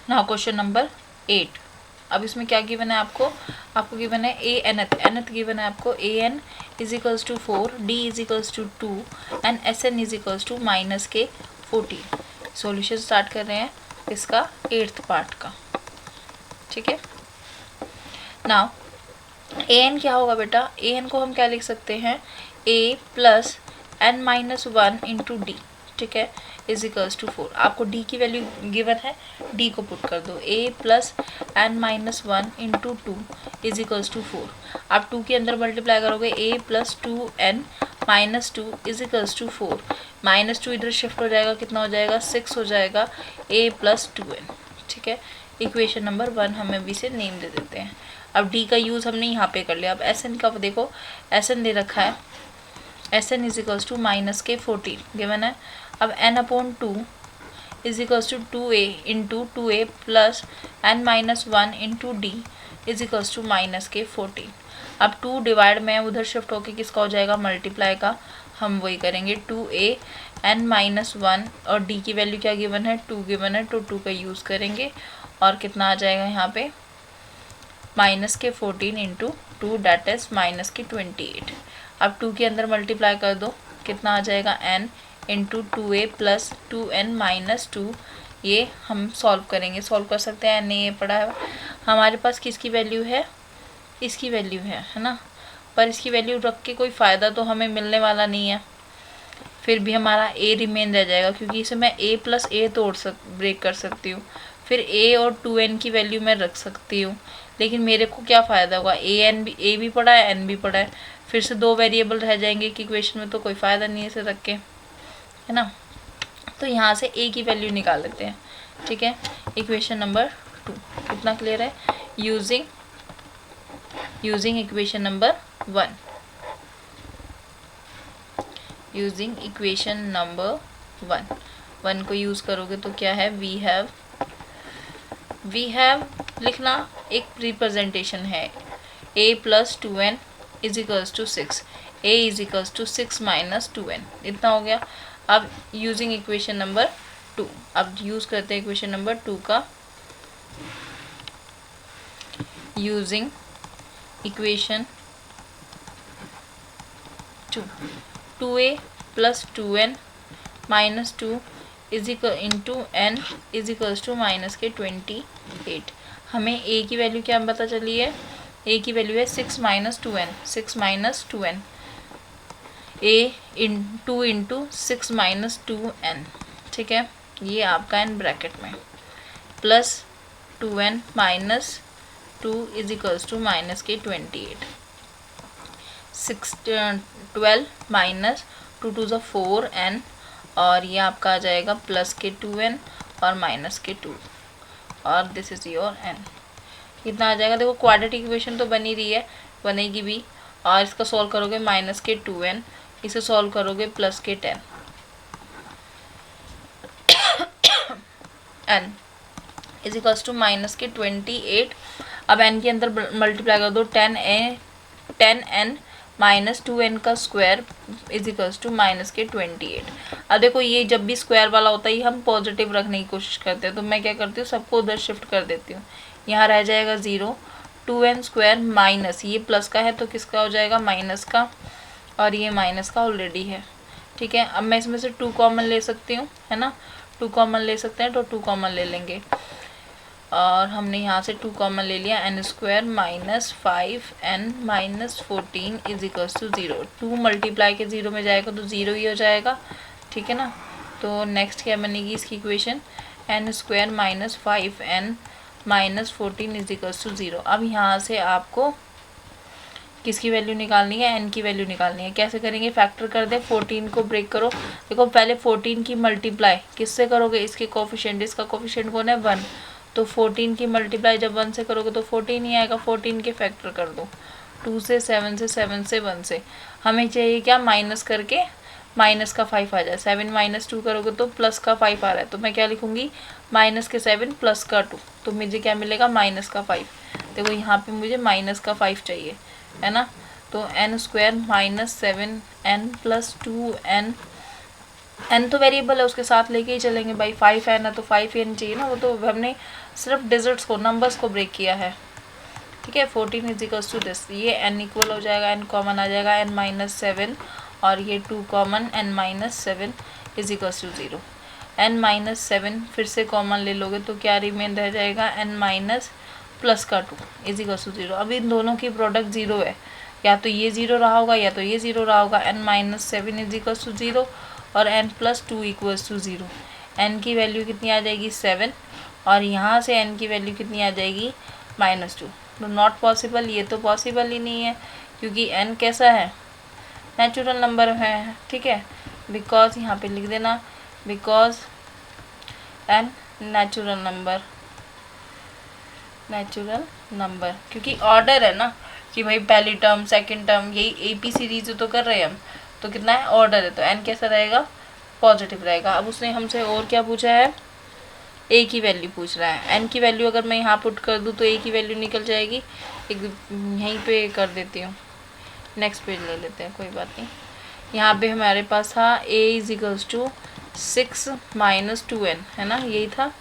Now question number 8। अब इसमें क्या गिवन है आपको गिवन है ए एनथ गिवन है आपको a n is equals to 4, d is equals to 2 and s n is equals to minus के 14। सॉल्यूशन स्टार्ट कर रहे हैं इसका 8th पार्ट का, ठीक है। नाउ ए एन क्या होगा बेटा, ए एन को हम क्या लिख सकते हैं, a plus n minus 1 into d, ठीक है, इज इक्वल्स टू 4। आपको डी की वैल्यू गिवन है, डी को पुट कर दो, a plus n minus 1 into 2 is equals to 4। आप 2 के अंदर मल्टीप्लाई करोगे, a plus 2 n minus 2 is equals to 4। Minus 2 इधर शिफ्ट हो जाएगा, कितना हो जाएगा, 6 हो जाएगा, ए प्लस 2n, ठीक है। इक्वेशन नंबर 1 हम अभी से नेम दे देते हैं। अब डी का यूज़ हमने यहाँ पे कर लिया। अब एस एन का देखो, एस एन दे रखा है, S n is equals to minus के 14 गिवन है। अब n upon 2 is equals to 2a into 2a plus n minus 1 into D is equals to minus के 14। अब 2 डिवाइड में उधर शिफ्ट होके किसका हो जाएगा, मल्टीप्लाई का, हम वही करेंगे 2a एन माइनस 1 और डी की वैल्यू क्या गिवन है, 2 गिवन है, तो 2 का यूज़ करेंगे और कितना आ जाएगा यहाँ पे, माइनस के 14 इंटू 2 डैट इज माइनस के 28। अब 2 के अंदर मल्टीप्लाई कर दो, कितना आ जाएगा, n into 2a plus 2n minus 2। ये हम सॉल्व करेंगे, सॉल्व कर सकते हैं, n ये पड़ा है हमारे पास, किसकी वैल्यू है, इसकी वैल्यू है ना। पर इसकी वैल्यू रख के कोई फ़ायदा तो हमें मिलने वाला नहीं है, फिर भी हमारा a रिमेन रह जाएगा, क्योंकि इसे मैं a प्लस ए ब्रेक कर सकती हूँ, फिर a और 2n की वैल्यू मैं रख सकती हूँ, लेकिन मेरे को क्या फ़ायदा होगा, a भी पड़ा है, n भी पड़ा है, फिर से 2 वेरिएबल रह जाएंगे कि इक्वेशन में, तो कोई फ़ायदा नहीं है इसे रख के, है ना। तो यहाँ से a की वैल्यू निकाल लेते हैं, ठीक है। इक्वेशन नंबर 2 कितना क्लियर है, using equation number 1, using equation number 1 को यूज़ करोगे तो क्या है, वी हैव लिखना एक रिप्रेजेंटेशन है, a plus 2n is equals to 6, a is equals to 6 minus 2n, इतना हो गया। अब यूजिंग इक्वेशन नंबर 2, अब यूज़ करते हैं इक्वेशन नंबर 2 का, using equation 2, 2a plus 2n minus 2 is equal into n is equals to minus के 28। हमें a की वैल्यू क्या पता चली है, a की वैल्यू है 6 minus 2n, a in 2 into 6 minus 2n, ठीक है, ये आपका n ब्रैकेट में, plus 2n minus 2 is equals to minus के 28, 12 माइनस 2 टू ज़ 4n, और ये आपका आ जाएगा प्लस के 2n और माइनस के 2, और दिस इज़ योर n। कितना आ जाएगा, देखो क्वाड्रेटिक इक्वेशन तो बनी रही है, बनेगी भी, और इसका सॉल्व करोगे माइनस के 2n, इसे सॉल्व करोगे प्लस के 10 n is equals to minus के 28। अब n के अंदर मल्टीप्लाई कर दो, 10n माइनस 2n का square is equals to minus के 28। अब देखो ये जब भी स्क्वायर वाला होता है हम पॉजिटिव रखने की कोशिश करते हैं, तो मैं क्या करती हूँ, सबको उधर शिफ्ट कर देती हूँ, यहाँ रह जाएगा 0, 2n स्क्वायर माइनस, ये प्लस का है तो किसका हो जाएगा, माइनस का, और ये माइनस का ऑलरेडी है, ठीक है। अब मैं इसमें से 2 कॉमन ले सकती हूँ, है ना, 2 कॉमन ले सकते हैं, तो 2 कॉमन ले लेंगे, और हमने यहाँ से 2 कॉमन ले लिया, n square minus 5n minus 14 is equals to 0। 2 multiply के 0 में जाएगा तो 0 ही हो जाएगा, ठीक है ना। तो नेक्स्ट क्या बनेगी इसकी equation, n square minus 5n minus 14 is equals to 0। अब यहाँ से आपको किसकी वैल्यू निकालनी है, n की वैल्यू निकालनी है। कैसे करेंगे, फैक्टर कर दे, 14 को ब्रेक करो, देखो पहले 14 की मल्टीप्लाई किससे करोगे, इसके कोफिशिएंट, इसका कोफिशिएंट कौन है, 1, तो 14 की मल्टीप्लाई जब 1 से करोगे तो 14 ही आएगा, 14 के फैक्टर कर दो, 2 से 7 से 7 से 1 से, हमें चाहिए क्या, माइनस करके माइनस का 5 आ जाए, 7 माइनस 2 करोगे तो प्लस का 5 आ रहा है, तो मैं क्या लिखूँगी, माइनस के 7 प्लस का 2, तो मुझे क्या मिलेगा, माइनस का 5। देखो यहाँ पे मुझे माइनस का 5 चाहिए, है ना, तो n square minus 7n plus 2n n तो वेरिएबल है, उसके साथ लेके ही चलेंगे भाई, 5n है तो 5n चाहिए ना, वो तो हमने सिर्फ डिजिट्स को, नंबर्स को ब्रेक किया है, ठीक है। 14 इज इक्वल्स टू दिस, ये n इक्वल हो जाएगा, n कॉमन आ जाएगा, n माइनस 7 और ये 2 common, n minus 7 is equals to 0। n minus 7 फिर से कॉमन ले लोगे तो क्या रिमेन रह जाएगा, n माइनस प्लस का 2 इज इक्वल्स टू 0। अब इन दोनों की प्रोडक्ट 0 है, या तो ये 0 रहा होगा या तो ये 0 रहा होगा। n minus 7 is equals to 0 और n plus 2 equals to 0। n की वैल्यू कितनी आ जाएगी 7 और यहाँ से n की वैल्यू कितनी आ जाएगी -2। तो नॉट पॉसिबल, ये तो पॉसिबल ही नहीं है क्योंकि n कैसा है, नेचुरल नंबर है, ठीक है। बिकॉज यहाँ पे लिख देना, बिकॉज n नेचुरल नंबर, क्योंकि ऑर्डर है ना कि भाई पहली टर्म सेकंड टर्म यही AP सीरीज तो कर रहे हैं हम, तो कितना है ऑर्डर है, तो n कैसा रहेगा, पॉजिटिव रहेगा। अब उसने हमसे और क्या पूछा है, a की वैल्यू पूछ रहा है। n की वैल्यू अगर मैं यहाँ पुट कर दूँ तो a की वैल्यू निकल जाएगी, एक यहीं पे कर देती हूँ, नेक्स्ट पेज ले लेते हैं, कोई बात नहीं। यहाँ पे हमारे पास था a is equals to 6 minus 2n, है ना, यही था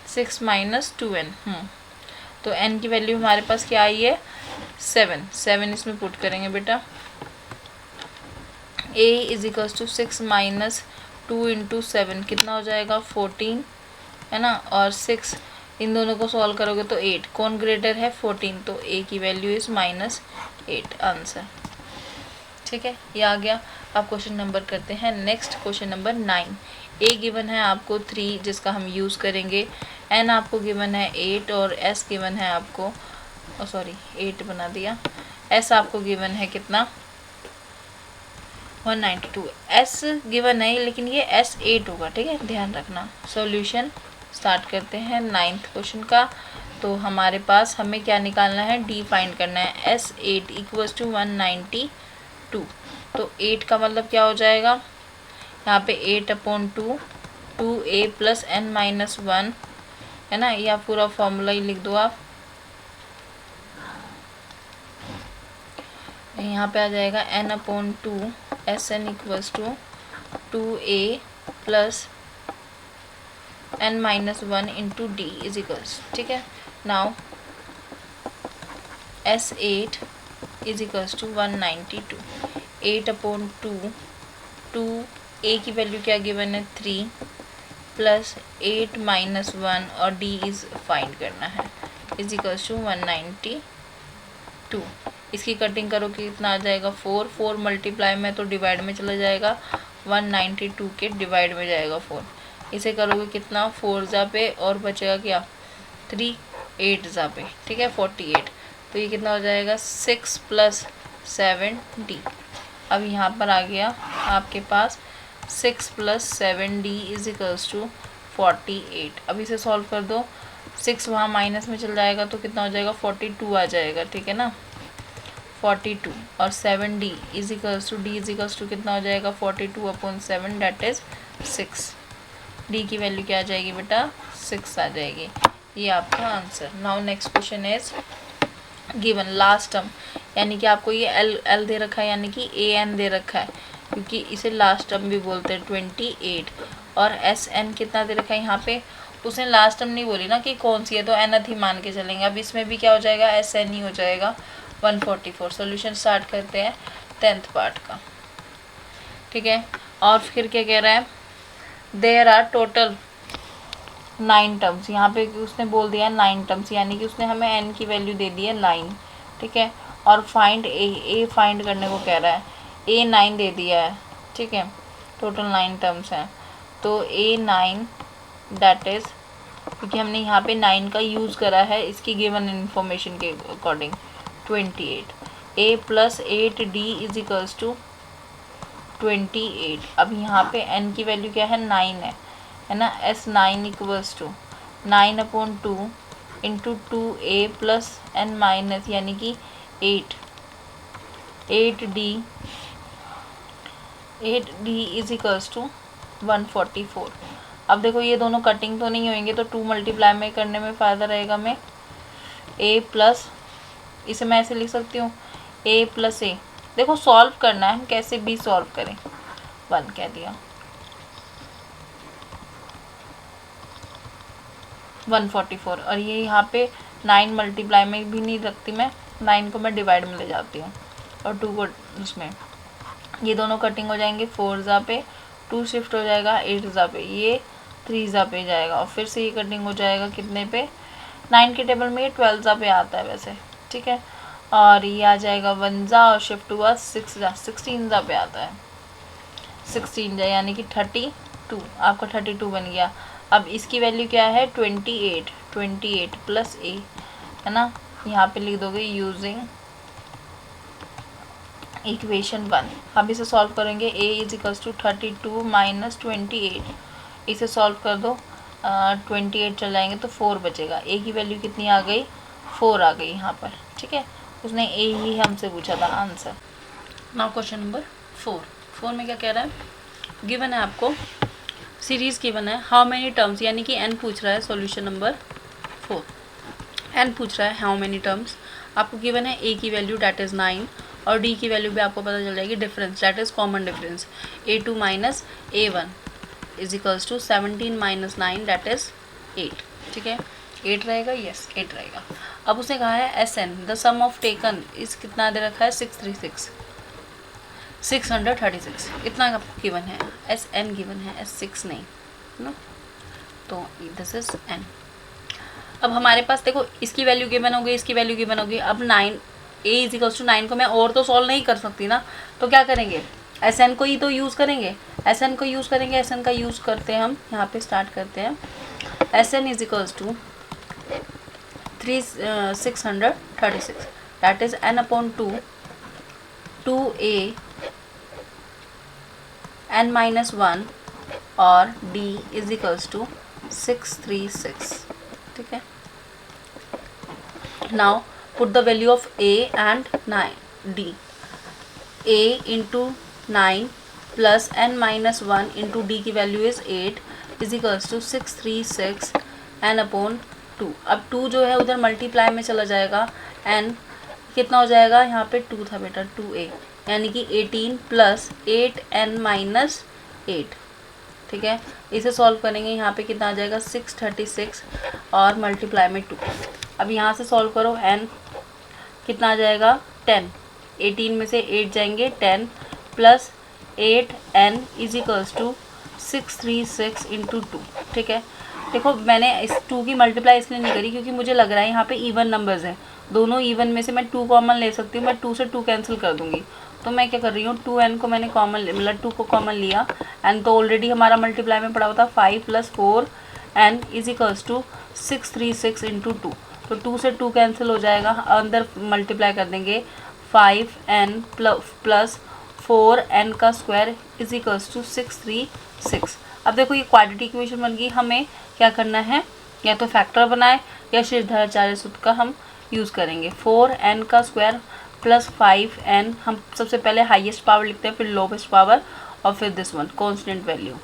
6 माइनस 2n। तो n की वैल्यू हमारे पास क्या आई है 7 इसमें पुट करेंगे बेटा। a is equals to 6 minus 2 into 7 कितना हो जाएगा 14, है ना, और 6 इन दोनों को सॉल्व करोगे तो 8, कौन ग्रेटर है 14, तो a की वैल्यू इज -8 आंसर, ठीक है, ये आ गया। अब क्वेश्चन नंबर करते हैं next, question number 9। a given है आपको 3 जिसका हम यूज़ करेंगे, n आपको गिवन है 8 और s गिवन है आपको 8 बना दिया, s आपको गिवन है कितना 192, s गिवन है लेकिन ये s 8 होगा, ठीक है, ध्यान रखना। सॉल्यूशन स्टार्ट करते हैं 9th क्वेश्चन का। तो हमारे पास हमें क्या निकालना है, d फाइंड करना है, s 8 इक्वल्स टू 192। तो 8 का मतलब क्या हो जाएगा, यहाँ पे 8/2 2a प्लस n माइनस 1, है ना, या पूरा फॉर्मूला ही लिख दो आप, यहाँ पे आ जाएगा n/2 Sn equals to 2a plus n minus 1 into d is equals, ठीक है। Now S8 is equals to 192, 8/2 2a की वैल्यू क्या गिवन है 3 प्लस 8 माइनस 1 और d इज फाइंड करना है, इज इक्वल्स टू 192। इसकी कटिंग करो कि कितना आ जाएगा 4 मल्टीप्लाई में तो डिवाइड में चला जाएगा, 192 के डिवाइड में जाएगा 4, इसे करोगे कितना 4 जा पे और बचेगा क्या 3 8 जा पे, ठीक है 48। तो ये कितना हो जाएगा 6 प्लस 7d। अब यहाँ पर आ गया आपके पास 6 plus 7d is equals to 48। अब इसे सॉल्व कर दो, 6 वहाँ माइनस में चल जाएगा तो कितना हो जाएगा 42 आ जाएगा, ठीक है ना, 42 और 7d is equals to d is equals to कितना हो जाएगा 42/7 डेट इज 6। d की वैल्यू क्या आ जाएगी बेटा 6 आ जाएगी, ये आपका answer. Now next question is given last term, यानी कि आपको ये l दे रखा है, यानी कि an दे रखा है, क्योंकि इसे लास्ट टर्म भी बोलते हैं 28, और Sn कितना दे रखा है यहाँ पे, उसने लास्ट टर्म नहीं बोली ना कि कौन सी है, तो nth ही मान के चलेंगे। अब इसमें भी क्या हो जाएगा Sn ही हो जाएगा 144। सॉल्यूशन स्टार्ट करते हैं 10th पार्ट का, ठीक है। और फिर क्या कह रहा है, देयर आर टोटल 9 टर्म्स, यहाँ पे उसने बोल दिया 9 टर्म्स, यानी कि उसने हमें n की वैल्यू दे दी है 9, ठीक है। और फाइंड a फाइंड करने को कह रहा है, a 9 दे दिया है, ठीक है, टोटल 9 टर्म्स हैं, तो a 9 दैट इज, क्योंकि हमने यहाँ पे 9 का यूज़ करा है इसकी गिवन इन्फॉर्मेशन के according 28, a plus 8d is equals to 28। अब यहाँ पे n की वैल्यू क्या है 9 है ना, S9 equals to 9/2 into 2a plus n minus यानी कि 8d इज इक्वल्स टू 144। अब देखो ये दोनों कटिंग तो नहीं होंगे, तो 2 मल्टीप्लाई में करने में फ़ायदा रहेगा। मैं a प्लस, इसे मैं ऐसे लिख सकती हूँ a प्लस a, देखो सॉल्व करना है, हम कैसे भी सॉल्व करें, 1 कह दिया, 144, और ये यहाँ पे 9 मल्टीप्लाई में भी नहीं रखती मैं, 9 को मैं डिवाइड में ले जाती हूँ और 2 को उसमें, ये दोनों कटिंग हो जाएंगे, 4 ज़ा पे 2 शिफ्ट हो जाएगा, 8 ज़ा पे ये 3 ज़ा पे जाएगा, और फिर से ये कटिंग हो जाएगा कितने पे, 9 के टेबल में ये 12 ज़ा पे आता है वैसे, ठीक है, और ये आ जाएगा 1 ज़ा और शिफ्ट हुआ 6 ज़ा, 16 ज़ा पे आता है, 16 ज़ा यानी कि 32, आपका 32 बन गया। अब इसकी वैल्यू क्या है 28, 28 प्लस ए, है ना, यहाँ पे लिख दोगे यूजिंग इक्वेशन 1। अब इसे सॉल्व करेंगे, a is equals to 32 minus 28, इसे सॉल्व कर दो, 28 चल जाएंगे तो 4 बचेगा, a की वैल्यू कितनी आ गई 4 आ गई यहाँ पर, ठीक है, उसने a ही हमसे पूछा था आंसर। नाउ क्वेश्चन नंबर 4 में क्या कह रहा है, गिवन है आपको सीरीज गिवन है, हाउ मेनी टर्म्स, यानी कि n पूछ रहा है, सॉल्यूशन नंबर 4 n पूछ रहा है हाउ मेनी टर्म्स, आपको गिवन है a की वैल्यू डैट इज़ 9 और d की वैल्यू भी आपको पता चल जाएगी, difference that is common difference, a2 minus a1 is equals to 17 minus 9 that is 8, ठीक है, 8 रहेगा, यस 8 रहेगा। अब उसने कहा है S N, the sum of taken is कितना दे रखा है 636, 636 इतना गिवन है, एस एन गिवन है, एस 6 नहीं, है ना, तो दिस इज एन। अब हमारे पास देखो इसकी वैल्यू गिवन होगी, इसकी वैल्यू गिवन होगी, अब 9 ए इज इक्वल्स टू 9 को मैं और तो सॉल्व नहीं कर सकती ना, तो क्या करेंगे एस एन को ही तो यूज़ करेंगे, एस एन को यूज़ करेंगे, एस एन का यूज़ करते हैं हम, यहाँ पे स्टार्ट करते हैं, s n is equals to 636 that is n upon 2a n minus 1 और d इज इक्वल्स टू 636, ठीक है। Now put the value of a and 9 d, a into 9 plus n minus 1 into d की value is 8 is equals to 636 n upon 2। अब 2 जो है उधर multiply में चला जाएगा, n कितना हो जाएगा, यहाँ पे 2 था बेटा, 2a यानी कि 18 प्लस 8n माइनस 8, ठीक है, इसे सॉल्व करेंगे, यहाँ पे कितना आ जाएगा 636 और मल्टीप्लाई में 2। अब यहाँ से सॉल्व करो, n कितना आ जाएगा 10, 18 में से 8 जाएंगे 10 plus 8n is equals to 636 into 2, ठीक है। देखो मैंने इस 2 की मल्टीप्लाई इसलिए नहीं करी क्योंकि मुझे लग रहा है यहाँ पे इवन नंबर्स हैं, दोनों इवन में से मैं 2 कॉमन ले सकती हूँ, मैं 2 से 2 कैंसिल कर दूंगी, तो मैं क्या कर रही हूँ 2n को मैंने कॉमन मतलब 2 को कॉमन लिया, n तो ऑलरेडी हमारा मल्टीप्लाई में पड़ा हुआ था, 5 plus 4n is equals to 636 into 2, तो 2 से 2 कैंसिल हो जाएगा, अंदर मल्टीप्लाई कर देंगे 5n प्लस 4n का स्क्वायर इज इक्वल्स टू 636। अब देखो ये क्वाड्रेटिक इक्वेशन बन गई, हमें क्या करना है, या तो फैक्टर बनाए या श्रीधराचार्य सूत्र का हम यूज़ करेंगे, 4n का स्क्वायर प्लस 5n, हम सबसे पहले हाईएस्ट पावर लिखते हैं, फिर लोवेस्ट पावर और फिर दिस वन कॉन्स्टेंट वैल्यू,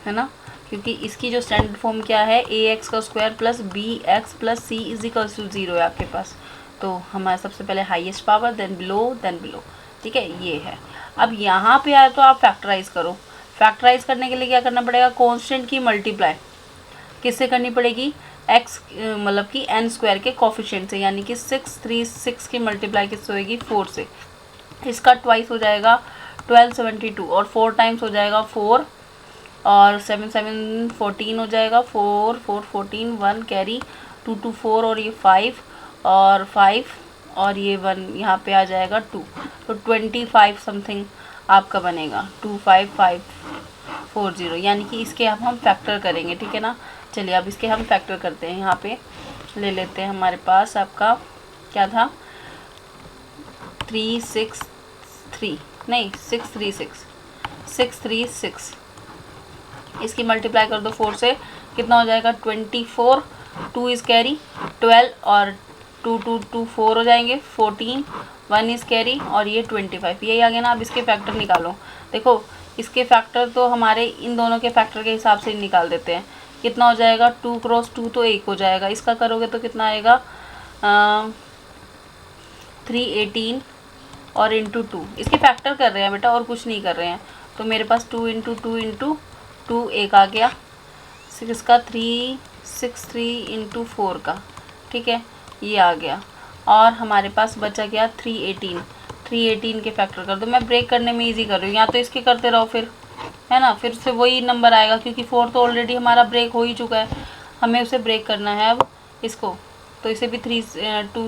है ना, क्योंकि इसकी जो स्टैंडर्ड फॉर्म क्या है, ax का square plus bx plus c is equal to 0 है आपके पास, तो हमारा सबसे पहले हाईएस्ट पावर देन बिलो, ठीक है, ये है। अब यहाँ पे आए तो आप फैक्टराइज करो, फैक्टराइज करने के लिए क्या करना पड़ेगा, कांस्टेंट की मल्टीप्लाई किससे करनी पड़ेगी, x मतलब कि n स्क्वायर के कोफिशिएंट से, यानी कि 636 की मल्टीप्लाई किससे होगी 4 से, इसका ट्वाइस हो जाएगा 1272 और 4 टाइम्स हो जाएगा 4 और 7 7 14 हो जाएगा, 4 4 14 1 कैरी 2 2 4 और ये 5 और 5 और ये 1 यहाँ पे आ जाएगा 2, तो 25 समथिंग आपका बनेगा 25540, यानी कि इसके अब हम फैक्टर करेंगे, ठीक है ना। चलिए अब इसके हम फैक्टर करते हैं, यहाँ पे ले लेते हैं, हमारे पास आपका क्या था 636, इसकी मल्टीप्लाई कर दो 4 से, कितना हो जाएगा 24, 2 इज़ कैरी 12 और 2 2 2 4 हो जाएंगे 14, 1 इज़ कैरी और ये 25, यही आ गया ना। अब इसके फैक्टर निकालो, देखो इसके फैक्टर तो हमारे इन दोनों के फैक्टर के हिसाब से निकाल देते हैं, कितना हो जाएगा 2 क्रॉस 2 तो 1 हो जाएगा, इसका करोगे तो कितना आएगा 318 और इंटू 2, इसके फैक्टर कर रहे हैं बेटा और कुछ नहीं कर रहे हैं, तो मेरे पास 2 इंटू 2 इंटू 2 1 आ गया, 6 का 3 63 इंटू 4 का, ठीक है, ये आ गया। और हमारे पास बचा गया 318, 318 के फैक्टर कर दो। मैं ब्रेक करने में इजी कर रही हूँ, या तो इसके करते रहो फिर, है ना, फिर से वही नंबर आएगा, क्योंकि 4 तो ऑलरेडी हमारा ब्रेक हो ही चुका है, हमें उसे ब्रेक करना है अब इसको। तो इसे भी 3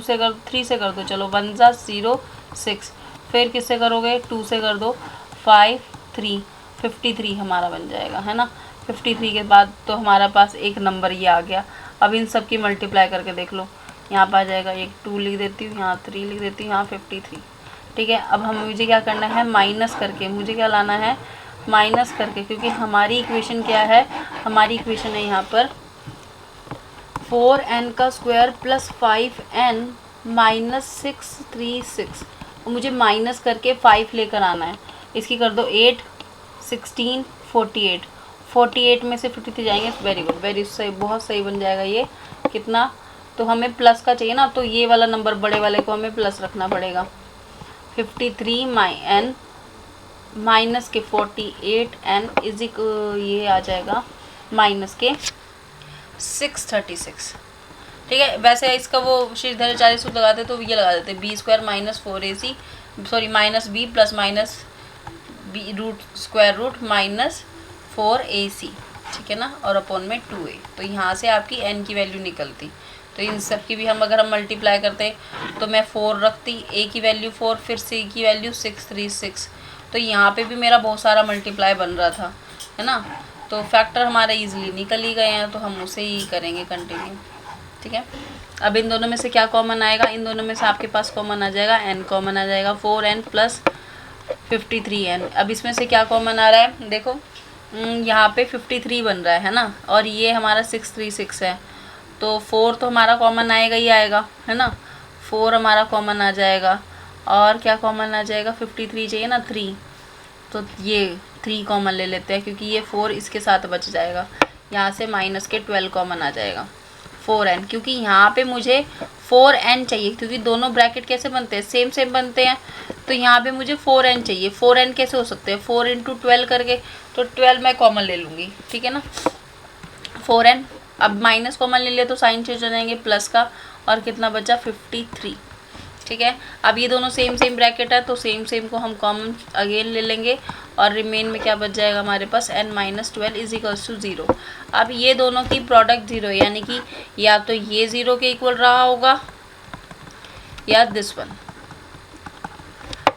से कर दो, चलो 1 ज़ा 0 6, फिर किससे करोगे, 2 से कर दो 5 3, 53 हमारा बन जाएगा, है ना। 53 के बाद तो हमारा पास एक नंबर ये आ गया। अब इन सब की मल्टीप्लाई करके देख लो, यहाँ पर आ जाएगा, एक 2 लिख देती हूँ, यहाँ 3 लिख देती हूँ, यहाँ 53, ठीक है। अब मुझे क्या करना है, माइनस करके, मुझे क्या लाना है, माइनस करके, क्योंकि हमारी इक्वेशन क्या है, हमारी इक्वेशन है यहाँ पर 4n का स्क्वायर प्लस 5n माइनस 636। मुझे माइनस करके 5 लेकर आना है। इसकी कर दो 8 16 48, 48 में से 53 जाएंगे, वेरी गुड, वेरी सही, बहुत सही बन जाएगा ये। कितना, तो हमें प्लस का चाहिए ना, तो ये वाला नंबर बड़े वाले को हमें प्लस रखना पड़ेगा। 53 n माइनस के 48n इज ये आ जाएगा माइनस के 636, ठीक है। वैसे इसका वो श्रीधराचार्य सूत्र लगाते तो ये लगा देते b square minus 4ac, sorry minus b plus minus b root square root minus 4ac, ठीक है ना, और अपॉन में 2a। तो यहाँ से आपकी n की वैल्यू निकलती। तो इन सब की भी अगर हम मल्टीप्लाई करते तो मैं 4 रखती, a की वैल्यू 4, फिर c की वैल्यू 636। तो यहाँ पे भी मेरा बहुत सारा मल्टीप्लाई बन रहा था, है ना। तो फैक्टर हमारे इजीली निकल ही गए हैं, तो हम उसे ही करेंगे कंटिन्यू, ठीक है। अब इन दोनों में से क्या कॉमन आएगा, इन दोनों में से आपके पास कॉमन आ जाएगा n कॉमन आ जाएगा, 4n प्लस 53n। अब इसमें से क्या कॉमन आ रहा है, देखो यहाँ पे 53 बन रहा है ना, और ये हमारा 636 है, तो 4 तो हमारा कॉमन आएगा ही आएगा, है ना, 4 हमारा कॉमन आ जाएगा। और क्या कॉमन आ जाएगा, 53 चाहिए ना 3, तो ये 3 कॉमन ले लेते हैं, क्योंकि ये 4 इसके साथ बच जाएगा। यहाँ से माइनस के 12 कॉमन आ जाएगा, 4n, क्योंकि यहाँ पे मुझे 4n चाहिए, क्योंकि दोनों ब्रैकेट कैसे बनते हैं, सेम सेम बनते हैं। तो यहाँ पे मुझे 4n चाहिए। 4n कैसे हो सकते हैं, 4 इंटू 12 करके, तो 12 मैं कॉमन ले लूँगी, ठीक है ना, 4n। अब माइनस कॉमन ले लिया तो साइन चेंज हो जाएंगे प्लस का, और कितना बचा 53, ठीक है। अब ये दोनों सेम सेम ब्रैकेट है, तो सेम सेम को हम कॉमन अगेन ले लेंगे, और रिमेन में क्या बच जाएगा हमारे पास, n minus 12 is equals to 0। अब ये दोनों की प्रोडक्ट 0, यानी कि या तो ये 0 के इक्वल रहा होगा या दिस वन।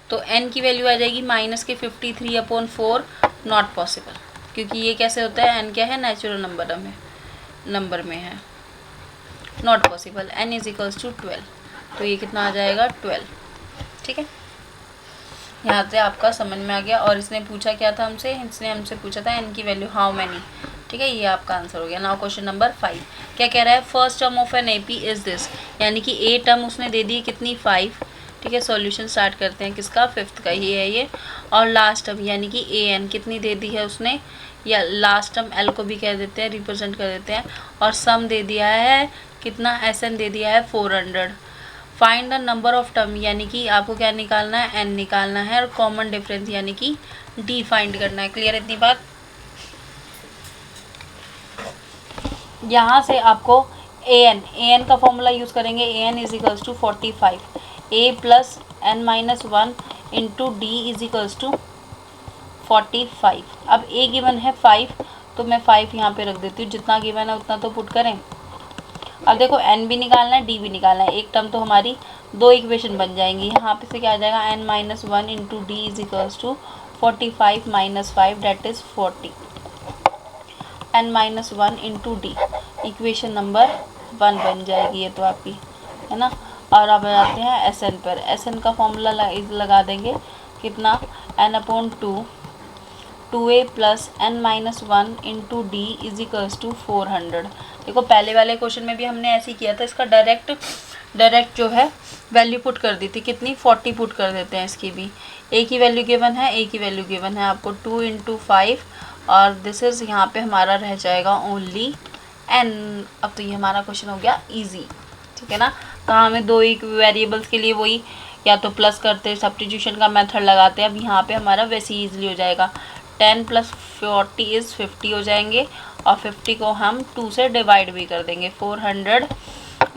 तो n की वैल्यू आ जाएगी माइनस के 53 अपॉन 4, नॉट पॉसिबल, क्योंकि ये कैसे होता है, n क्या है, नेचुरल नंबर में है, not possible. n is equals to 12, तो ये कितना आ जाएगा 12, ठीक है। यहाँ से आपका समझ में आ गया। और इसने पूछा क्या था हमसे, इसने हमसे पूछा था n की वैल्यू हाउ मैनी, ठीक है, ये आपका आंसर हो गया। नाउ क्वेश्चन नंबर 5 क्या कह रहा है, first term of an AP is this, यानी कि a टर्म उसने दे दी कितनी 5, ठीक है। सॉल्यूशन स्टार्ट करते हैं, किसका, 5th का, ये है ये। और लास्ट टर्म यानी कि an कितनी दे दी है उसने, या लास्ट टर्म l को भी कह देते हैं, रिप्रेजेंट कर देते हैं। और सम दे दिया है कितना, SN दे दिया है 400। Find the number of term, यानी कि आपको क्या निकालना है, n निकालना है, और कॉमन डिफरेंस यानी कि d फाइंड करना है। क्लियर इतनी बात। यहाँ से आपको an का फॉर्मूला यूज़ करेंगे, an is equals to 45, a plus n minus 1 into D is equals to 45। अब a गिवन है 5, तो मैं 5 यहाँ पे रख देती हूँ, जितना गिवन है उतना तो पुट करें। अब देखो n भी निकालना है, d भी निकालना है, एक टर्म तो हमारी 2 इक्वेशन बन जाएंगी। यहाँ पे से क्या आ जाएगा, n minus 1 into D is equals to 45 minus 5 that is 40, n minus 1 into D, equation number 1 बन जाएगी ये तो आपकी, है ना। और अब आते हैं SN पर, SN का फॉर्मूला लगा देंगे, कितना, n upon 2a plus n minus 1 into D is equals to 400। देखो पहले वाले क्वेश्चन में भी हमने ऐसे ही किया था, इसका डायरेक्ट जो है वैल्यू पुट कर दी थी, कितनी 40 पुट कर देते हैं इसकी भी। a की वैल्यू गिवन है, a की वैल्यू गिवन है आपको 2 इंटू 5, और दिस इज़ यहाँ पे हमारा रह जाएगा ओनली n। अब तो ये हमारा क्वेश्चन हो गया इजी, ठीक है ना। तो हमें 2 ही वेरिएबल्स के लिए वही या तो प्लस करते, सब्स्टिट्यूशन का मेथड लगाते हैं। अब यहाँ पे हमारा वैसे ही ईजिली हो जाएगा, 10 प्लस 40 इज़ 50 हो जाएंगे, और 50 को हम 2 से डिवाइड भी कर देंगे। 400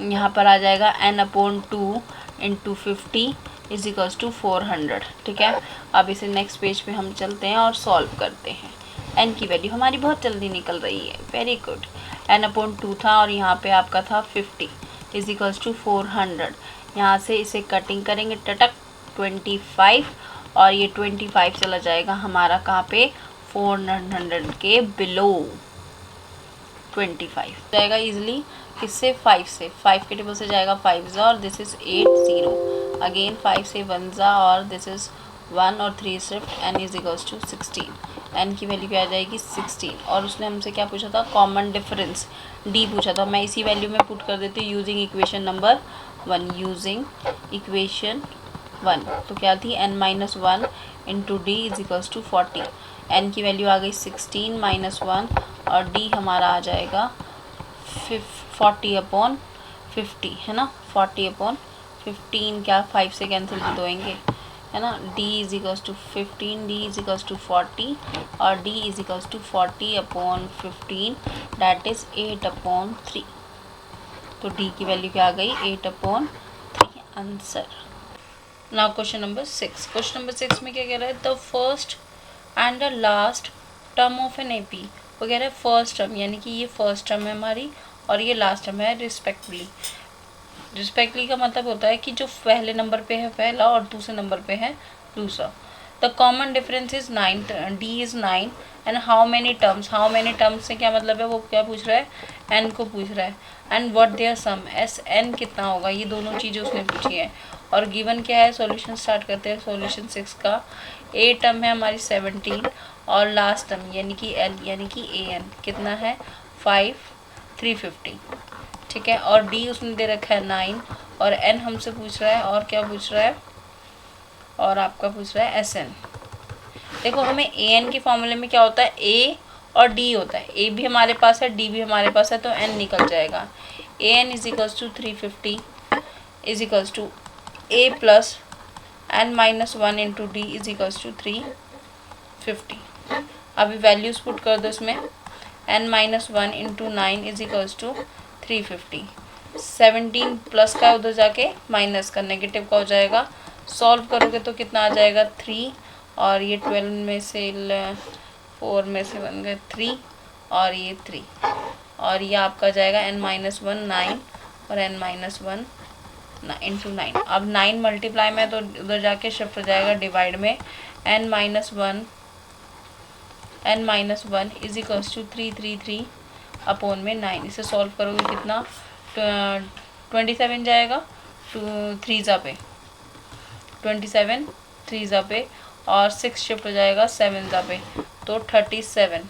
यहाँ पर आ जाएगा n/2 into 50 is equals to 400। ठीक है, अब इसे नेक्स्ट पेज पे हम चलते हैं और सॉल्व करते हैं। n की वैल्यू हमारी बहुत जल्दी निकल रही है, वेरी गुड। n/2 था और यहाँ पे आपका था 50 इज इक्वल्स टू 400। यहाँ से इसे कटिंग करेंगे टटक 25 और ये 25 चला जाएगा हमारा कहाँ पे 400 के बिलो। 25 जाएगा इजीली किससे 5 से, 5 के टेबल से जाएगा 5 ज़ा और दिस इज़ 8 0 अगेन 5 से 1 ज़ा और दिस इज़ 1 और 3 shift n is equals to 16। n की वैल्यू क्या आ जाएगी 16 और उसने हमसे क्या पूछा था कॉमन डिफरेंस d पूछा था। मैं इसी वैल्यू में पुट कर देती हूँ using equation number 1, using equation 1। तो क्या थी n-1 into D is equals to 40। n की वैल्यू आ गई 16 - 1 और d हमारा आ जाएगा 40/50 है ना। 40/15 क्या 5 से कैंसिल भी होएंगे है ना। d is equals to 15, d is equals to 40 और d is equals to 40/15 that is 8/3। तो d की वैल्यू क्या आ गई 8/3 answer. Now question number 6। Question number 6 में क्या कह रहा है the first and the last term of an AP. वो कह रहा है फर्स्ट टर्म यानी कि ये फर्स्ट टर्म है हमारी और ये लास्ट टर्म है रिस्पेक्टली। रिस्पेक्टली का मतलब होता है कि जो पहले नंबर पे है पहला और दूसरे नंबर पे है दूसरा। The common difference is 9, D is 9 and how many terms. How many terms से क्या मतलब है वो क्या पूछ रहा है एन को पूछ रहा है। And what their sum S N कितना होगा, ये दोनों चीज़ें उसने पूछी हैं। और गिवन क्या है सॉल्यूशन स्टार्ट करते हैं सॉल्यूशन 6 का। ए टर्म है हमारी 17 और लास्ट टर्म यानी कि एल यानी कि ए एन कितना है 5 350। ठीक है, और डी उसने दे रखा है 9 और एन हमसे पूछ रहा है और क्या पूछ रहा है और आपका पूछ रहा है एस एन। देखो हमें ए एन के फॉर्मूले में क्या होता है ए और डी होता है। ए भी हमारे पास है डी भी हमारे पास है तो एन निकल जाएगा। A n is equals to 350 is equals to a plus n-1 into D is equals to 350। अभी वैल्यूज पुट कर दो इसमें n-1 into 9 is equals to 350। 17 plus का उधर जाके माइनस का नेगेटिव का हो जाएगा। सॉल्व करोगे तो कितना आ जाएगा 3 और ये 12 में से 4 में से बन गए 3 और ये 3 और ये आपका जाएगा n-1 9 और n-1 इंटू 9। अब 9 मल्टीप्लाई में तो उधर जाके शिफ्ट हो जाएगा डिवाइड में n-1 is equals to 333 upon में 9। इसे सॉल्व करोगे कितना 27 जाएगा 3 ज़ा पे 27 3 ज़ा पे और 6 शिफ्ट हो जाएगा 7 ज़ा पे तो 37।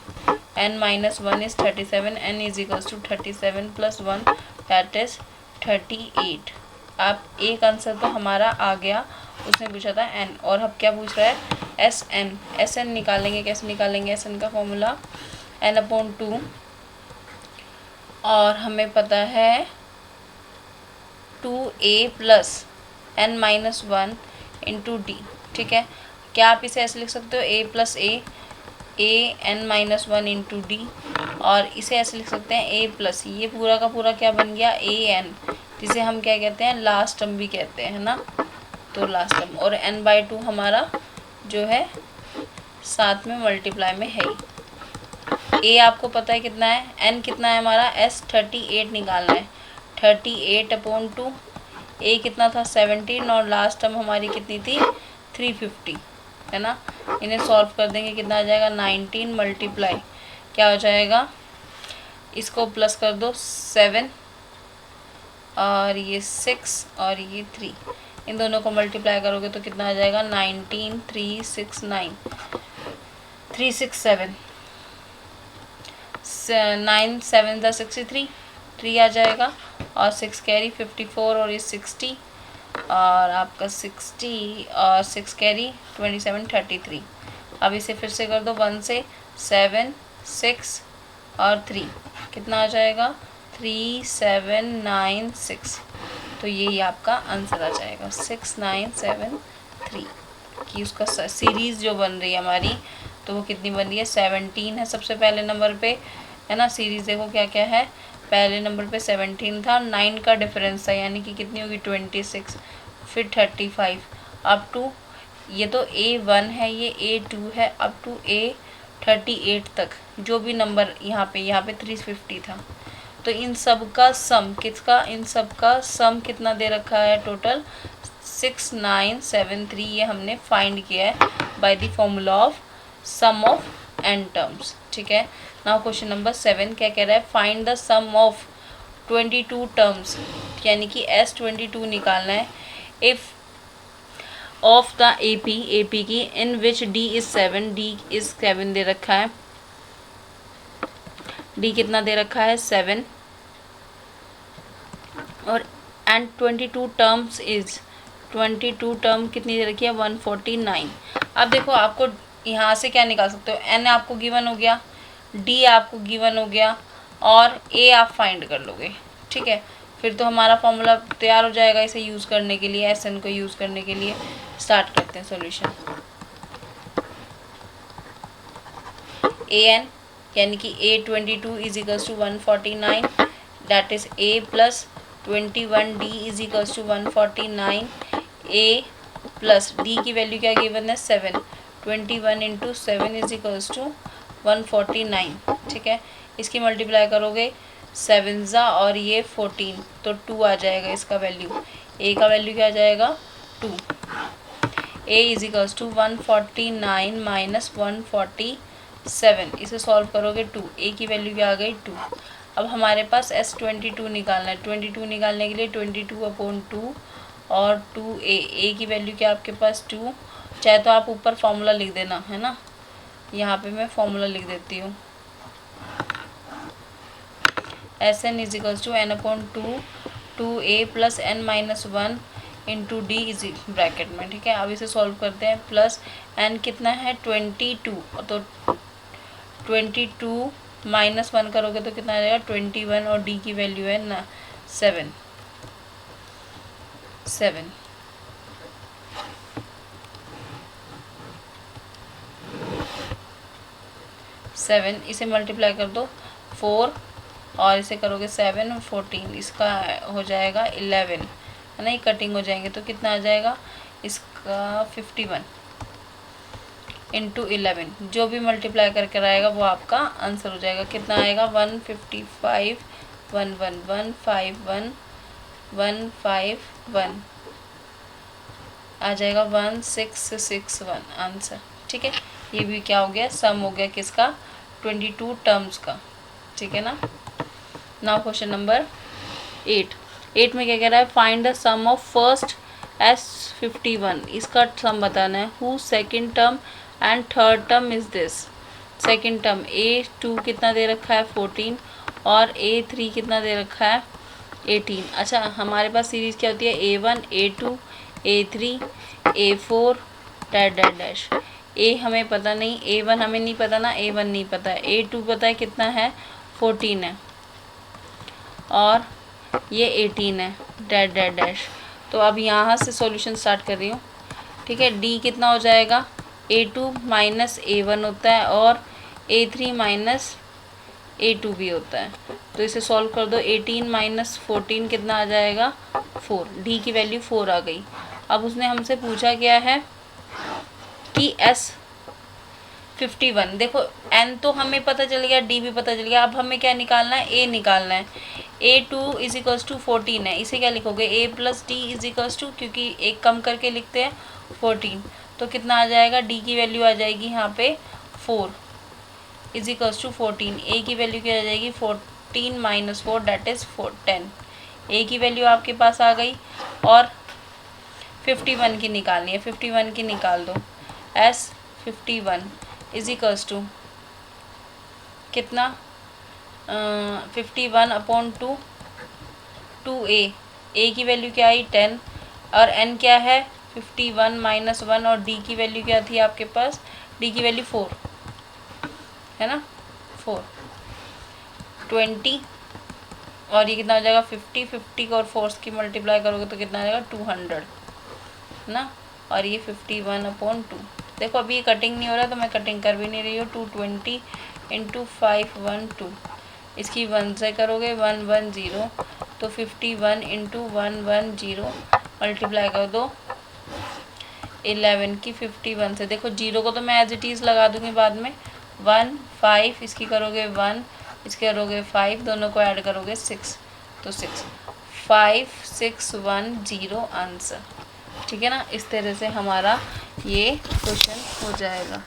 n-1 is 37 n is equals to 37 plus 1 that is 38। अब एक आंसर तो हमारा आ गया, उसने पूछा था n और अब क्या पूछ रहा है एस एन निकालेंगे। कैसे निकालेंगे एस एन का फॉर्मूला n/2 और हमें पता है 2a plus n-1 into d. ठीक है, क्या आप इसे ऐसे लिख सकते हो a plus A n-1 into D और इसे ऐसे लिख सकते हैं a प्लस ये पूरा का पूरा क्या बन गया a n जिसे हम क्या कहते हैं लास्ट टर्म भी कहते हैं ना। तो लास्ट टर्म और n/2 हमारा जो है साथ में मल्टीप्लाई में है ही। a आपको पता है कितना है n कितना है हमारा s 38 निकालना है 38/2 a कितना था 17 और लास्ट टर्म हमारी कितनी थी 350 है ना। इन्हें सॉल्व कर देंगे कितना आ जाएगा 19 मल्टीप्लाई क्या हो जाएगा इसको प्लस कर दो 7 और ये 6 और ये 3 इन दोनों को मल्टीप्लाई करोगे तो कितना आ जाएगा 19 369 367 9 7 दा 63 3 आ जाएगा और 6 कैरी 54 और ये 60 और आपका 60 और 6 कैरी 27 33। अब इसे फिर से कर दो 1 से 7 6 और 3 कितना आ जाएगा 3796। तो यही आपका आंसर आ जाएगा 6973 कि उसका सीरीज़ जो बन रही है हमारी तो वो कितनी बन रही है 17 है सबसे पहले नंबर पे है ना। सीरीज़ देखो क्या क्या है, पहले नंबर पे 17 था, 9 का डिफरेंस था, यानी कि कितनी होगी 26, फिर 35 अप टू, ये तो A1 है, ये A2 है, अप टू A38 तक जो भी नंबर यहाँ पे 350 था। तो इन सब का सम किसका, इन सब का सम कितना दे रखा है, टोटल 6973 ये हमने फाइंड किया है by the formula of sum of n terms. ठीक है। नाउ क्वेश्चन नंबर 7 क्या कह रहा है, find the sum of 22 terms, यानी कि S22 निकालना है। इफ ऑफ द AP की इन विच D इज 7, D इज 7 दे रखा है, D कितना दे रखा है 7, और एंड 22 टर्म्स इज 22 टर्म कितनी दे रखी है 149। अब देखो आपको यहाँ से क्या निकाल सकते हो, N आपको गिवन हो गया, D आपको गिवन हो गया, और A आप फाइंड कर लोगे। ठीक है, फिर तो हमारा फॉर्मूला तैयार हो जाएगा इसे यूज़ करने के लिए, SN को यूज़ करने के लिए। स्टार्ट करते हैं सॉल्यूशन। AN यानी कि A22 is equals to 149, that is A plus 21D is equals to 149, A plus D की वैल्यू क्या गिवन है 7, 21 इंटू 7 इज इक्वल्स टू 149। ठीक है, इसकी मल्टीप्लाई करोगे 7 ज़ा और ये 14, तो 2 आ जाएगा इसका वैल्यू। A का वैल्यू क्या आ जाएगा 2। A is equals to 149 minus 147, इसे सॉल्व करोगे 2, A की वैल्यू क्या आ गई 2। अब हमारे पास S22 निकालना है, 22 निकालने के लिए 22/2 और 2A, A की वैल्यू क्या आपके पास 2, चाहे तो आप ऊपर फॉर्मूला लिख देना, है ना, यहाँ पे मैं फॉर्मूला लिख देती हूँ। SN is equals to N/2 2A plus N-1 into D is bracket में। ठीक है, अब इसे सॉल्व करते हैं। प्लस N कितना है 22, तो 22 -1 करोगे तो कितना आ जाएगा 21, और D की वैल्यू है ना 7। इसे मल्टीप्लाई कर दो 4, और इसे करोगे 7 और 14, इसका हो जाएगा 11, है ना, ये कटिंग हो जाएंगे तो कितना आ जाएगा इसका 51 इंटू 11, जो भी मल्टीप्लाई करके आएगा वो आपका आंसर हो जाएगा। कितना आएगा 155 11151 151 आ जाएगा 1661 आंसर। ठीक है, ये भी क्या हो गया सम हो गया किसका 22 टर्म्स का। ठीक है ना। नाउ क्वेश्चन नंबर 8 में क्या कह रहा है, find the sum of first S51, इसका सम बताना है। Who second term and third term is this. Second term A2 कितना दे रखा है 14, और A3 कितना दे रखा है 18। अच्छा, हमारे पास सीरीज क्या होती है A1 A2 A3 A4 dash dash dash. A हमें पता नहीं, A1 हमें नहीं पता ना, A1 नहीं पता है, A2 पता है कितना है 14 है, और ये 18 है डैश डैश डैश। तो अब यहाँ से सॉल्यूशन स्टार्ट कर रही हूँ। ठीक है, D कितना हो जाएगा A2 माइनस A1 होता है, और A3 माइनस A2 भी होता है, तो इसे सॉल्व कर दो। 18 माइनस 14 कितना आ जाएगा 4, D की वैल्यू 4 आ गई। अब उसने हमसे पूछा क्या है कि S51, देखो N तो हमें पता चल गया, D भी पता चल गया, अब हमें क्या निकालना है A निकालना है। A2 इज इक्वल्स टू 14 है, इसे क्या लिखोगे A plus D is equals to, क्योंकि एक कम करके लिखते हैं 14, तो कितना आ जाएगा D की वैल्यू आ जाएगी यहाँ पे 4 इज इक्वल्स टू 14। A की वैल्यू क्या आ जाएगी 14 माइनस 4 डैट इज़ 10। A की वैल्यू आपके पास आ गई, और 51 की निकालनी है, 51 की निकाल दो। S51 इज इक्वल्स टू कितना 51/2 2A, A की वैल्यू क्या आई 10, और N क्या है 51 माइनस 1, और D की वैल्यू क्या थी आपके पास, D की वैल्यू 4 है ना, 4 20, और ये कितना हो जाएगा 50 को और 4 की मल्टीप्लाई करोगे तो कितना आ जाएगा 200 ना, और ये 51/2। देखो अभी ये कटिंग नहीं हो रहा तो मैं कटिंग कर भी नहीं रही हूँ। 220 इंटू 512 इसकी 1 से करोगे 110, तो 51 इंटू 110 मल्टीप्लाई कर दो 11 की 51 से। देखो जीरो को तो मैं एज इट इज़ लगा दूंगी बाद में। 1 5, इसकी करोगे 1, इसके करोगे 5, दोनों को ऐड करोगे 6, तो 6 5 6 1 0 आंसर। ठीक है ना, इस तरह से हमारा ये क्वेश्चन हो जाएगा।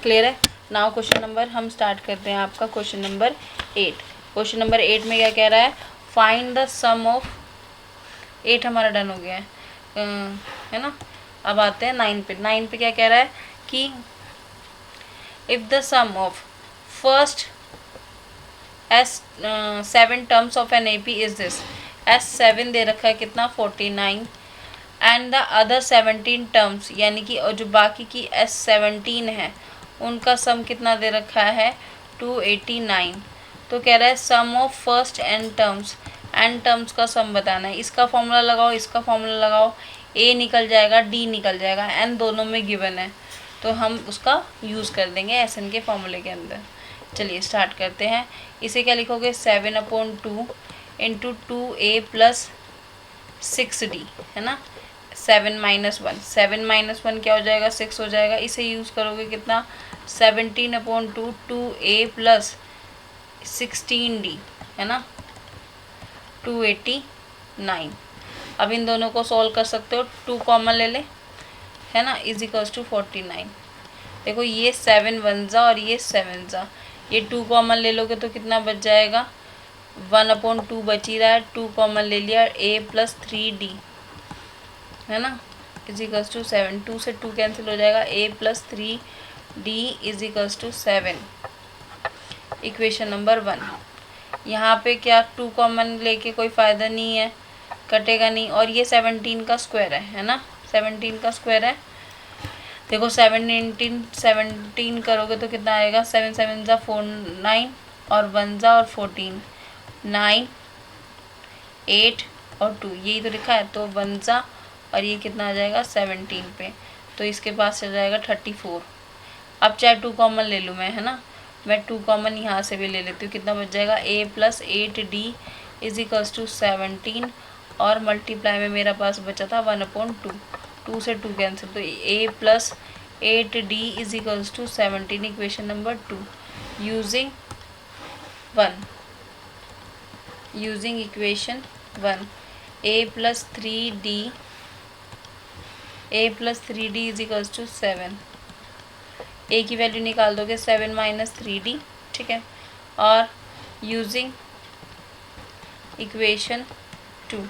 क्लियर है। नाउ क्वेश्चन नंबर हम स्टार्ट करते हैं आपका क्वेश्चन नंबर 8। क्वेश्चन नंबर 8 में क्या कह रहा है, फाइंड द सम ऑफ 8 हमारा डन हो गया है ना। अब आते हैं 9 पे। 9 पे क्या कह रहा है कि if the sum of first S7 terms of an AP is this. S7 दे रखा है कितना 49 एंड द अदर 17 टर्म्स, यानी कि और जो बाकी की S17 है उनका सम कितना दे रखा है 289। तो कह रहा है सम ऑफ फर्स्ट एन टर्म्स का सम बताना है। इसका फॉर्मूला लगाओ, इसका फॉर्मूला लगाओ, A निकल जाएगा, D निकल जाएगा, N दोनों में गिवन है तो हम उसका यूज़ कर देंगे SN के फॉर्मूले के अंदर। चलिए स्टार्ट करते हैं। इसे क्या लिखोगे 7/2 इंटू 2A प्लस 6D है ना। 7 - 1, 7 - 1 क्या हो जाएगा 6 हो जाएगा। इसे यूज़ करोगे कितना 17/2 2A प्लस 16D है ना 289। अब इन दोनों को सॉल्व कर सकते हो, 2 कॉमन ले ले है ना, = 49। देखो ये 7 1 जा और ये 7 जा, ये 2 कॉमन ले लोगे तो कितना बच जाएगा 1/2 बच ही रहा है, 2 कॉमन ले लिया A प्लस 3D है ना = 7। 2 से 2 कैंसिल हो जाएगा, A plus 3D = 7। Equation number 1। यहाँ पे क्या 2 कॉमन लेके कोई फ़ायदा नहीं है, कटेगा नहीं। और ये 17 का स्क्वायर है ना, 17 का स्क्वायर है। देखो 17 करोगे तो कितना आएगा 7 7 जा 4 9 और 1 जा और 14 9 8 और 2, यही तो लिखा है। तो 1 जा और ये कितना आ जाएगा 17 पे, तो इसके पास चल जाएगा 34। अब चाहे 2 कॉमन ले लूँ मैं है ना, मैं 2 कॉमन यहाँ से भी ले लेती हूँ, कितना बच जाएगा A प्लस 8D = 17 और मल्टीप्लाई में मेरा पास बचा था 1/2, 2 से 2 कैंसिल, तो A plus 8D = 17। Equation number 2 using equation 1 A plus 3D = 7। A की वैल्यू निकाल दोगे 7 - 3D, ठीक है। और यूजिंग इक्वेशन 2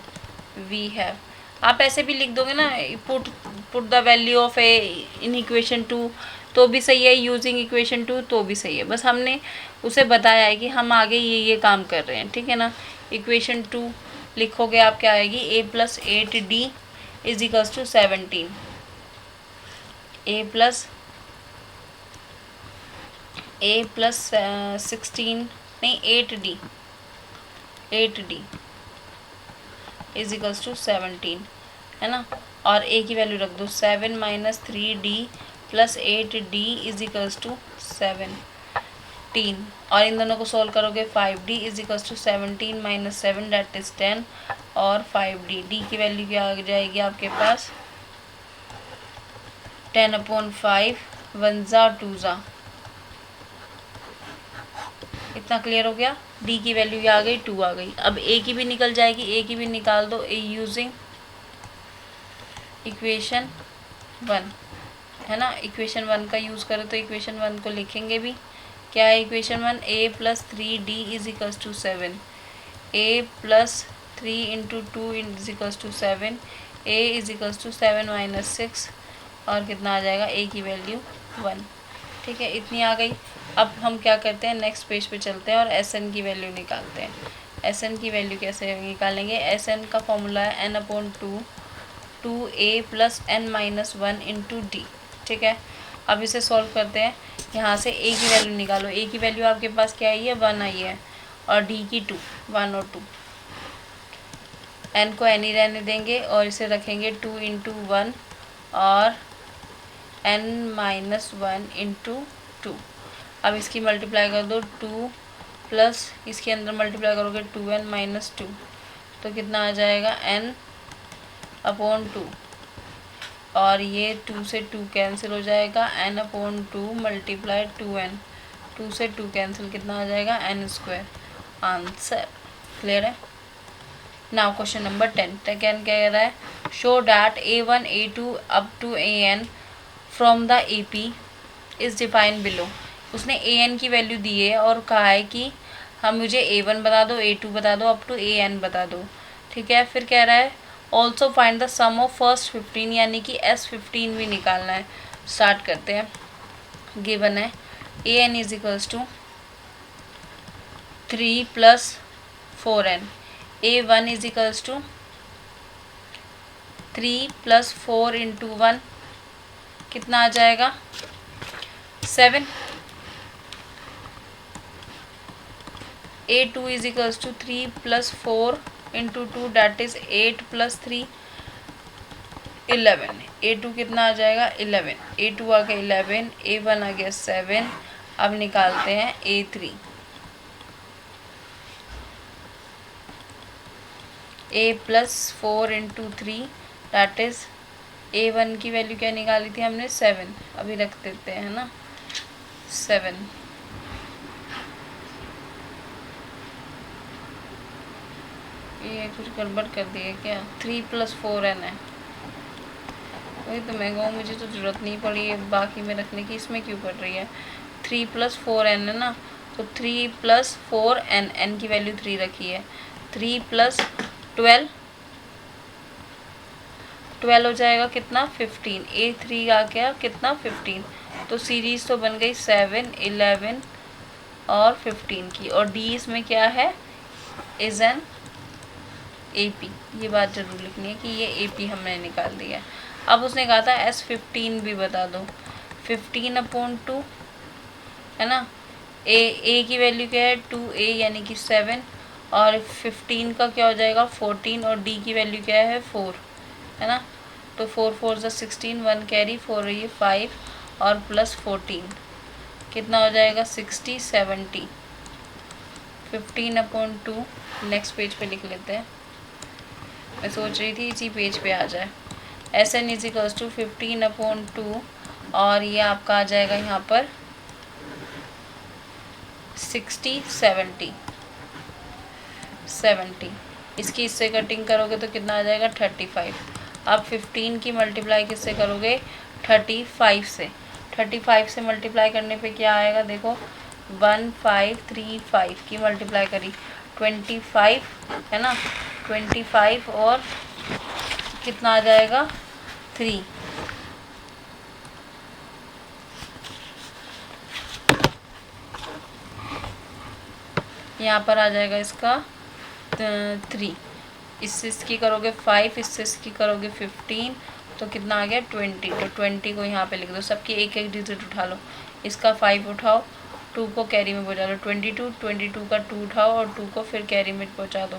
वी हैव, आप ऐसे भी लिख दोगे ना, put the value of A in equation 2 तो भी सही है, यूजिंग इक्वेशन 2 तो भी सही है। बस हमने उसे बताया है कि हम आगे ये काम कर रहे हैं, ठीक है ना। इक्वेशन 2 लिखोगे आप, क्या आएगी A plus 8D = 17। A plus 16 नहीं 8D = 17 है ना। और A की वैल्यू रख दो 7 - 3D प्लस 8D = 17। और इन दोनों को सोल्व करोगे 5D = 17 - 7 दैट इज 10 और 5D। D की वैल्यू क्या आ जाएगी आपके पास 10/5 1 जा 2 जा। इतना क्लियर हो गया। D की वैल्यू क्या आ गई 2 आ गई। अब A की भी निकल जाएगी, A की भी निकाल दो। A यूजिंग इक्वेशन 1 है ना, इक्वेशन 1 का यूज़ करो तो इक्वेशन 1 को लिखेंगे भी। क्या है equation 1 A plus 3D = 7, A plus 3 into 2 = 7, A = 7 - 6 और कितना आ जाएगा A की वैल्यू 1, ठीक है। इतनी आ गई। अब हम क्या करते हैं नेक्स्ट पेज पे चलते हैं और SN की वैल्यू निकालते हैं। SN की वैल्यू कैसे निकालेंगे, SN का फॉर्मूला है N/2 2A plus N - 1 into D, ठीक है। अब इसे सॉल्व करते हैं। यहाँ से A की वैल्यू निकालो। A की वैल्यू आपके पास क्या आई है 1 आई है और D की 2, 1 और 2। N को N ही रहने देंगे और इसे रखेंगे 2 × 1 और n-1 इंटू 2। अब इसकी मल्टीप्लाई कर दो 2 प्लस इसके अंदर मल्टीप्लाई करोगे 2n-2, तो कितना आ जाएगा n/2, और ये 2 से 2 कैंसिल हो जाएगा, n/2 मल्टीप्लाई 2n, 2 से 2 कैंसिल, कितना आ जाएगा n²। आंसर क्लियर है। नाउ क्वेश्चन नंबर 10 क्या कह रहा है, show that a1 a2 up to an from the AP is define below. उसने an की वैल्यू दी है और कहा है कि हम मुझे a1 बता दो, a2 बता दो, अप टू an बता दो। ठीक है, फिर कह रहा है also find the sum of first 15, यानी कि S15 भी निकालना है। स्टार्ट करते हैं। गिवन है an is equals to 3 + 4n, a1 is equals to 3 + 4 into 1, कितना आ जाएगा 7। a2 is equals to 3 + 4 into 2, that is 8 + 3 11। a2 कितना आ जाएगा 11, a2 आ गया 11, a1 आ गया 7। अब निकालते हैं a3। a + 4 into 3, that is a1 की वैल्यू क्या निकाली थी हमने 7, अभी रख देते हैं ना 7। ये कुछ गड़बड़ कर दिए क्या, 3 + 4n है, वही तो मैं कहूँ मुझे तो ज़रूरत नहीं पड़ी है बाकी में रखने की, इसमें क्यों पड़ रही है। 3 + 4n है ना, तो 3 + 4n, n की वैल्यू 3 रखी है, 3 + 12 हो जाएगा कितना 15, a3 आ गया कितना 15। तो सीरीज तो बन गई 7, 11 और 15 की, और d इसमें क्या है इज एन AP। ये बात जरूर लिखनी है कि ये AP हमने निकाल दिया है। अब उसने कहा था S15 भी बता दो, 15/2 है ना, a की वैल्यू क्या है 2a यानी कि 7, और 15 का क्या हो जाएगा 14, और d की वैल्यू क्या है 4 है ना, तो 4 4 16, 1 कैरी 4 ये 5 और प्लस 14, कितना हो जाएगा 60 70। 15/2 नेक्स्ट पेज पे लिख लेते हैं, मैं सोच रही थी इसी पेज पे आ जाए। SN इज इक्वल्स टू 15/2, और ये आपका आ जाएगा यहाँ पर 60 70। इसकी इससे कटिंग करोगे तो कितना आ जाएगा 35। अब 15 की मल्टीप्लाई किससे करोगे 35 से, 35 से मल्टीप्लाई करने पे क्या आएगा देखो 1535 की मल्टीप्लाई करी 25 है ना, 25 और कितना आ जाएगा 3। यहाँ पर आ जाएगा इसका 3, इससे इसकी करोगे 5, इससे इसकी करोगे 15, तो कितना आ गया 20। तो 20 को यहाँ पे लिख दो, सबकी एक एक डिजिट उठा लो, इसका 5 उठाओ, 2 को कैरी में पहुँचा दो, 22 का 2 उठाओ और 2 को फिर कैरी में पहुँचा दो,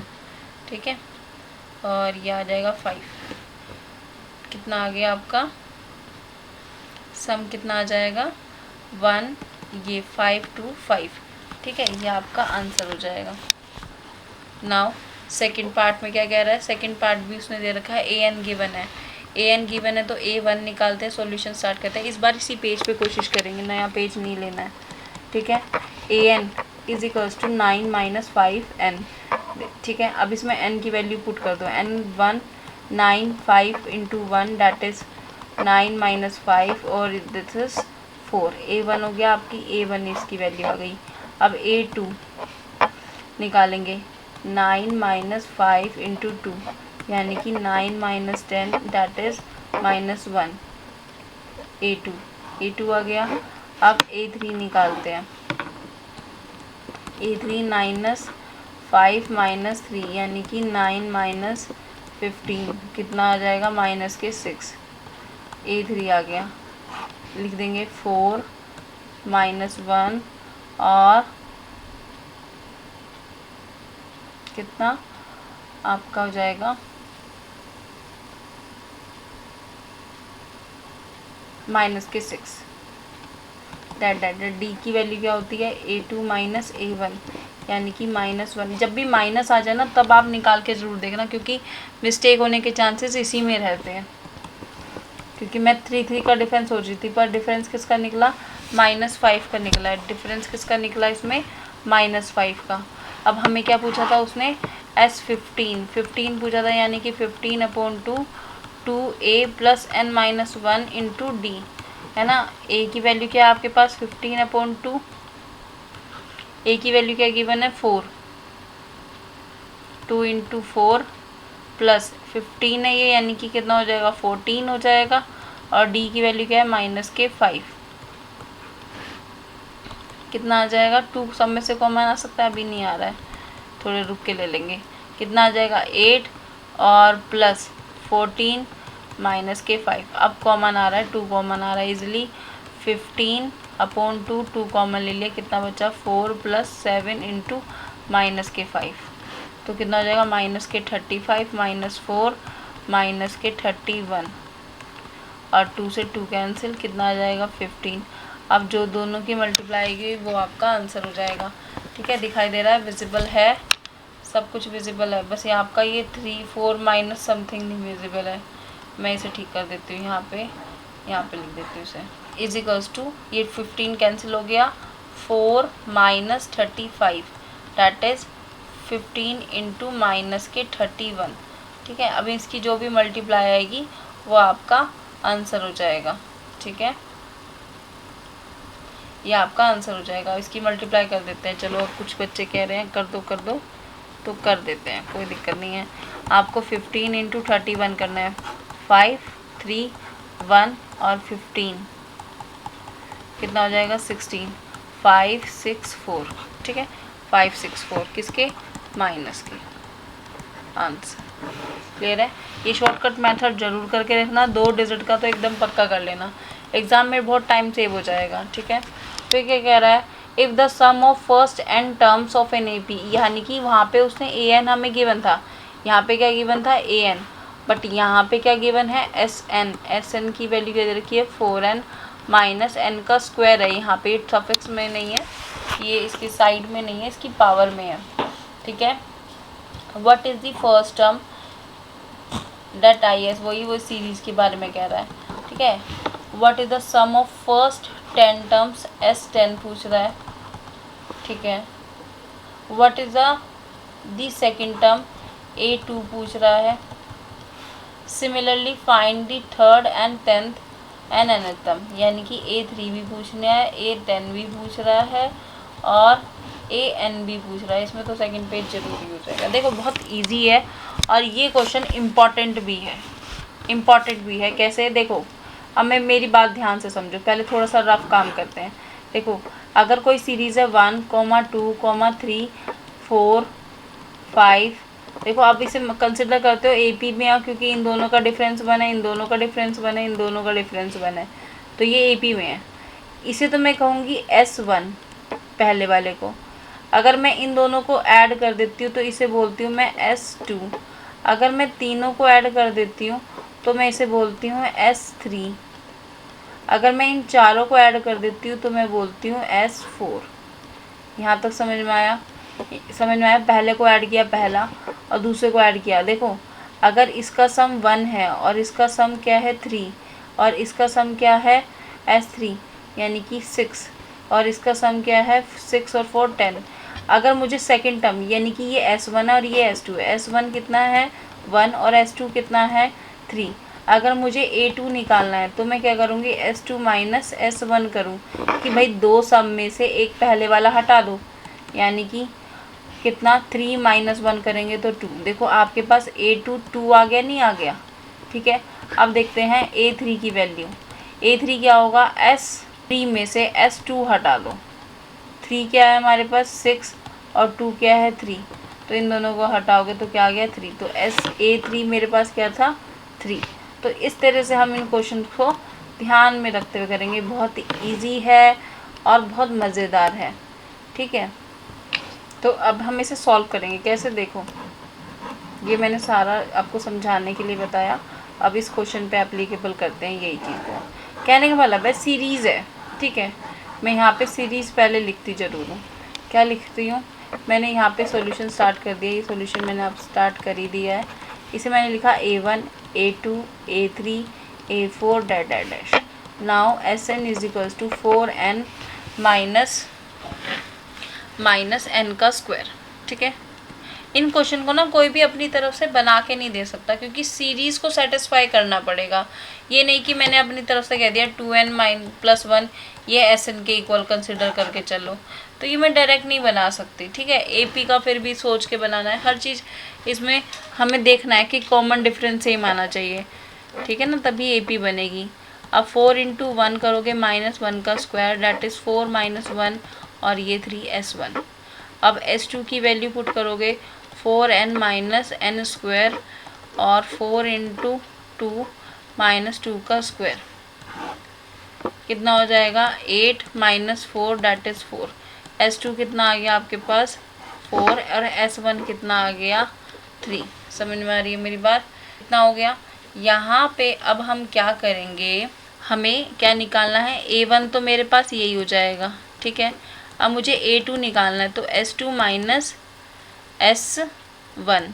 ठीक है, और ये आ जाएगा 5। कितना आ गया आपका सम, कितना आ जाएगा 1, ये 5 2 5, ठीक है, ये आपका आंसर हो जाएगा। नाउ सेकंड पार्ट में क्या कह रहा है, सेकंड पार्ट भी उसने दे रखा है, an गिवन है, an गिवन है तो a1 निकालते हैं, सॉल्यूशन स्टार्ट करते हैं। इस बार इसी पेज पे कोशिश करेंगे, नया पेज नहीं लेना है, ठीक है। an is equals to 9 - 5n, ठीक है। अब इसमें n की वैल्यू पुट कर दो, n1 9 5 इंटू 1 डैट इज 9 - 5 और दिस इज 4। a1 हो गया आपकी, a1 इसकी वैल्यू आ गई। अब a2 निकालेंगे, 9 - 5 इंटू 2 यानी कि 9 - 10 डैट इज -1, a2 आ गया। अब a3 निकालते हैं, a3 - 5 - 3 यानी कि 9 - 15, कितना आ जाएगा -6, a3 आ गया। लिख देंगे 4 - 1 और कितना आपका हो जाएगा माइनस के 6 डेट डी की वैल्यू क्या होती है A2 माइनस A1 यानी कि -1। जब भी माइनस आ जाए ना तब आप निकाल के ज़रूर देखना, क्योंकि मिस्टेक होने के चांसेस इसी में रहते हैं। क्योंकि मैं 3 का डिफरेंस सोच रही थी, पर डिफरेंस किसका निकला -5 का निकला है। डिफरेंस किसका निकला इसमें -5 का। अब हमें क्या पूछा था उसने S15 पूछा था, यानी कि 15/2 2a + n-1 इंटू डी, है ना। a की वैल्यू क्या है आपके पास 15/2, a की वैल्यू क्या गिवन है 4, 2 × 4 प्लस 15 है ये, यानी कि कितना हो जाएगा 14 हो जाएगा। और d की वैल्यू क्या है -5, कितना आ जाएगा 2 सब में से कॉमन आ सकता है, अभी नहीं आ रहा है, थोड़े रुक के ले लेंगे। कितना आ जाएगा 8 और प्लस 14 -5। अब कॉमन आ रहा है 2 कॉमन आ रहा है इजीली। 15/2 2 कॉमन ले लिया, कितना बचा 4 + 7 × -5, तो कितना हो जाएगा -35 -4 -31 और 2 से 2 कैंसिल, कितना आ जाएगा 15। अब जो दोनों की मल्टीप्लाई आएगी वो आपका आंसर हो जाएगा। ठीक है, दिखाई दे रहा है, विजिबल है, सब कुछ विजिबल है, बस ये आपका ये 3 4 माइनस समथिंग नहीं विजिबल है। मैं इसे ठीक कर देती हूँ, यहाँ पे लिख देती हूँ इसे। = ये 15 कैंसिल हो गया, 4 - 35 दैट इज़ 15 × -31। ठीक है, अब इसकी जो भी मल्टीप्लाई आएगी वो आपका आंसर हो जाएगा। ठीक है, ये आपका आंसर हो जाएगा। इसकी मल्टीप्लाई कर देते हैं। चलो, अब कुछ बच्चे कह रहे हैं कर दो तो कर देते हैं, कोई दिक्कत नहीं है। आपको 15 × 31 करना है, 5 3 1 और 15, कितना हो जाएगा 16, 5 6 4। ठीक है, 5 6 4 किसके माइनस के आंसर। क्लियर है, ये शॉर्टकट मेथड जरूर करके रखना, 2 डिजिट का तो एकदम पक्का कर लेना, एग्जाम में बहुत टाइम सेव हो जाएगा। ठीक है, तो क्या कह रहा है, if the sum of first n terms of an AP, यानी कि वहाँ पे उसने an हमें गिवन था, यहाँ पे क्या गिवन था an, बट यहाँ पे क्या गिवन है sn की वैल्यू क्या दे रखी है 4n माइनस n का स्क्वायर है। यहाँ पे सफिक्स में नहीं है, ये इसकी साइड में नहीं है, इसकी पावर में है। ठीक है, what is the first term that IS, वही सीरीज़ के बारे में कह रहा है। ठीक है, what is the sum of first 10 terms, S10 पूछ रहा है। ठीक है, what is the second term, A2 पूछ रहा है। Similarly find the third and 10th and nth term, यानी कि A3 भी पूछना है, A10 भी पूछ रहा है और AN भी पूछ रहा है। इसमें तो सेकंड पेज जरूरी हो जाएगा। देखो, बहुत इजी है और ये क्वेश्चन इम्पॉर्टेंट भी है। कैसे, देखो, अब मैं मेरी बात ध्यान से समझो, पहले थोड़ा सा रफ काम करते हैं। देखो, अगर कोई सीरीज़ है 1, 2, 3, 4, 5, देखो आप इसे कंसिडर करते हो AP में है, क्योंकि इन दोनों का डिफरेंस 1 है, इन दोनों का डिफरेंस 1 है, इन दोनों का डिफरेंस 1 है, तो ये AP में है। इसे तो मैं कहूँगी S1 पहले वाले को। अगर मैं इन दोनों को ऐड कर देती हूँ तो इसे बोलती हूँ मैं S2। अगर मैं तीनों को ऐड कर देती हूँ तो मैं इसे बोलती हूँ S3। अगर मैं इन चारों को ऐड कर देती हूँ तो मैं बोलती हूँ S4। यहाँ तक समझ में आया? पहले को ऐड किया पहला और दूसरे को ऐड किया। देखो, अगर इसका सम 1 है और इसका सम क्या है 3 और इसका सम क्या है S3 यानी कि 6 और इसका सम क्या है 6 और 4 10। अगर मुझे सेकंड टर्म यानी कि ये S1 है और ये S2 है, S1 कितना है 1 और S2 कितना है 3। अगर मुझे A2 निकालना है तो मैं क्या करूँगी, S2 माइनस S1 करूँ कि भाई दो सम में से एक पहले वाला हटा दो, यानी कि कितना 3 - 1 करेंगे तो 2। देखो आपके पास A2 2 आ गया, नहीं आ गया? ठीक है, अब देखते हैं A3 की वैल्यू। A3 क्या होगा, S3 में से S2 हटा दो। 3 क्या है हमारे पास 6 और 2 क्या है 3, तो इन दोनों को हटाओगे तो क्या आ गया 3, तो A3 मेरे पास क्या था 3। तो इस तरह से हम इन क्वेश्चन को ध्यान में रखते हुए करेंगे। बहुत इजी है और बहुत मज़ेदार है। ठीक है, तो अब हम इसे सॉल्व करेंगे कैसे। देखो, ये मैंने सारा आपको समझाने के लिए बताया, अब इस क्वेश्चन पे एप्लीकेबल करते हैं यही चीज़ को। कहने का मतलब है सीरीज़ है, ठीक है। मैं यहाँ पे सीरीज़ पहले लिखती ज़रूर हूँ। क्या लिखती हूँ, मैंने यहाँ पे सॉल्यूशन स्टार्ट कर दिया, ये सॉल्यूशन मैंने अब स्टार्ट कर ही दिया है। इसे मैंने लिखा A1 A2 A3 A4 dash dash dash. Now Sn is equals to 4n minus n का स्क्वायर, ठीक है। इन क्वेश्चन को ना कोई भी अपनी तरफ से बना के नहीं दे सकता, क्योंकि सीरीज़ को सेटिस्फाई करना पड़ेगा। ये नहीं कि मैंने अपनी तरफ से कह दिया 2n+1 ये Sn के इक्वल कंसिडर करके चलो, तो ये मैं डायरेक्ट नहीं बना सकती, ठीक है। AP का फिर भी सोच के बनाना है, हर चीज़ इसमें हमें देखना है कि कॉमन डिफरेंस सेम आना चाहिए, ठीक है ना, तभी AP बनेगी। अब 4 × 1 करोगे -1 का स्क्वायर, डैट इज़ 4 - 1 और ये 3S1। अब S2 की वैल्यू पुट करोगे 4n - n स्क्वायर और 4 × 2 - 2 का स्क्वायर, कितना हो जाएगा 8 - 4 डैट इज़ 4। S2 कितना आ गया आपके पास 4 और S1 कितना आ गया 3। समझ में आ रही है मेरी बात, कितना हो गया। यहाँ पे अब हम क्या करेंगे, हमें क्या निकालना है, A1 तो मेरे पास यही हो जाएगा, ठीक है। अब मुझे A2 निकालना है, तो S2 - S1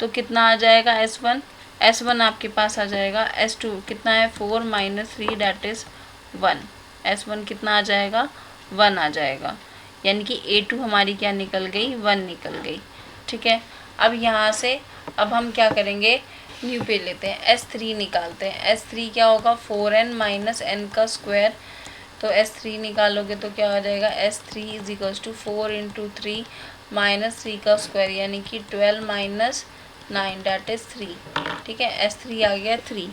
तो कितना आ जाएगा S1 आपके पास आ जाएगा। S2 कितना है 4 - 3 डैट इज़ 1। S1 कितना आ जाएगा 1 आ जाएगा, यानी कि A2 हमारी क्या निकल गई 1 निकल गई, ठीक है। अब यहाँ से अब हम क्या करेंगे, न्यू पे लेते हैं, S3 निकालते हैं। S3 क्या होगा 4n - n का स्क्वायर, तो S3 निकालोगे तो क्या हो जाएगा S3 इज इक्वल्स टू 4 × 3 - 3 का स्क्वायर, यानी कि 12 - 9 डैट इज़ 3, ठीक है। S3 आ गया 3।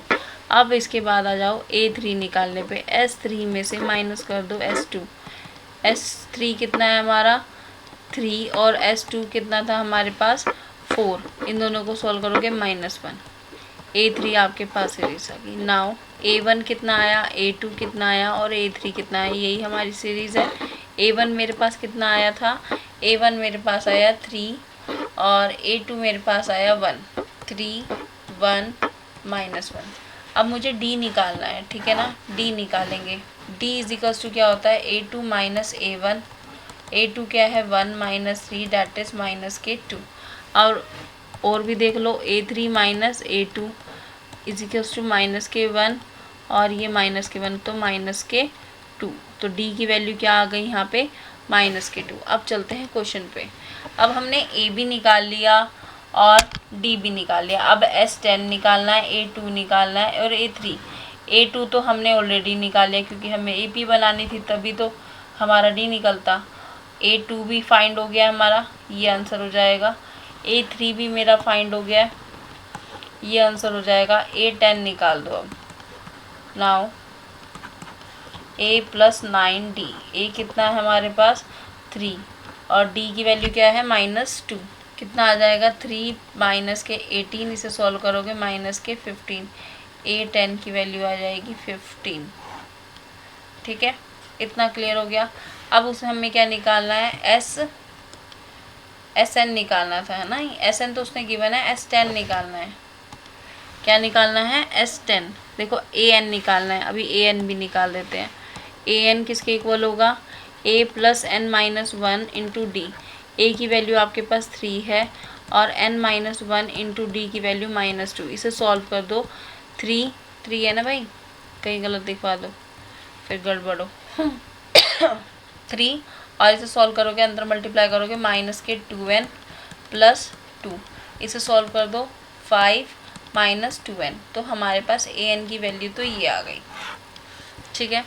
अब इसके बाद आ जाओ A3 निकालने पे, S3 में से माइनस कर दो S2। S3 कितना है हमारा 3 और S2 कितना था हमारे पास 4, इन दोनों को सॉल्व करोगे -1। A3 आपके पास सीरीज आ गई। नाउ A1 कितना आया, A2 कितना आया और A3 कितना आया, यही हमारी सीरीज़ है। A1 मेरे पास कितना आया था, A1 मेरे पास आया 3 और A2 मेरे पास आया 1, 3 1 -1। अब मुझे D निकालना है, ठीक है ना, D निकालेंगे। D इज इक्वल्स टू क्या होता है A2 - A1। A2 क्या है 1 - 3 डैट इज़ -2। और भी देख लो A3 - A2 is equals to -1 और ये -1 तो -2। तो D की वैल्यू क्या आ गई यहाँ पे -2। अब चलते हैं क्वेश्चन पे। अब हमने A भी निकाल लिया और D भी निकाल लिया। अब S10 निकालना है, A2 निकालना है और A3। A2 तो हमने ऑलरेडी निकाल लिया, क्योंकि हमें AP बनानी थी, तभी तो हमारा D निकलता। A2 भी फाइंड हो गया हमारा, ये आंसर हो जाएगा। A3 भी मेरा फाइंड हो गया, ये आंसर हो जाएगा। A10 निकाल दो अब। नाउ A + 9D, A कितना है हमारे पास 3 और D की वैल्यू क्या है -2, कितना आ जाएगा 3 - 18, इसे सॉल्व करोगे -15। A10 की वैल्यू आ जाएगी 15, ठीक है। इतना क्लियर हो गया। अब उसमें हमें क्या निकालना है, SN निकालना था, है ना। SN तो उसने गिवन है, S10 निकालना है। क्या निकालना है S10, देखो AN निकालना है, अभी AN भी निकाल देते हैं। AN किसके इक्वल होगा A + n - 1 × D। A की वैल्यू आपके पास 3 है और n - 1 × D की वैल्यू -2। इसे सॉल्व कर दो, 3 है ना भाई, कहीं गलत दिखवा दो फिर गड़बड़ो 3 और इसे सॉल्व करोगे, अंदर मल्टीप्लाई करोगे -2n + 2, इसे सॉल्व कर दो 5 - 2n, तो हमारे पास AN की वैल्यू तो ये आ गई, ठीक है।